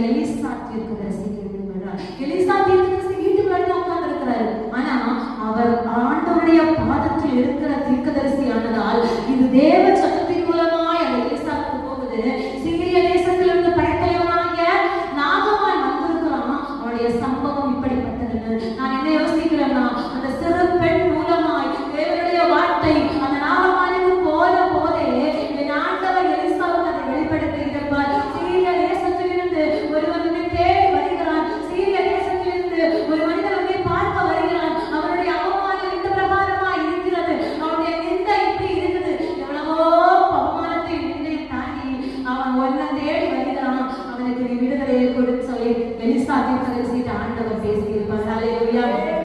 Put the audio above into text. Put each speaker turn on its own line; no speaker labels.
Elisha தீர்க்கதரிசி Elisha தீர்க்கதரிசி வீட்டுக்குள்ள உட்கார்ந்து இருக்கிறாரு. ஆனா அவர் ஆண்டவருடைய பாதத்தில் இருக்கிற தீர்க்கதரிசி ஆனதால் இது தேவ சத்தத்தின் மூலமாய் அந்த எலிசாவுக்கு போகுது. சீரிய தேசத்திலிருந்து படைத்தலைவனாகிய நாகமான் வந்திருக்கிறான். அவனுடைய சம்பவம் இப்படிப்பட்டது. நான் என்ன யோசிக்கிறேன்னா, அந்த சிறு பெண் மூலமாய் தேவனுடைய வார்த்தை அந்த நாகமானுக்கு போற போதே என் ஆண்டவர் எலிசாவுக்கு அதை வெளிப்படுத்தி இருப்பார். சீரிய தேசத்திலிருந்து ஒருவன் தேடி வருகிறான். சீரிய தேசத்திலிருந்து ஒரு மனிதன் வந்து பார்க்க வருகிறான். அவனுடைய அவமானம் இந்த பிரகாரமா இருக்கிறது. அவனுடைய நிந்தை இப்படி இருக்குது. எவ்வளவோ அவமானத்தை நிந்தை தாண்டி அவன் ஒன்ன தேடி வருகிறான். அவனுக்கு நீ விடுதலையை கொடுத்து சொல்லி எலிசா தீர்க்கதரிசிட்ட ஆண்டவர் பேசுகிறார்.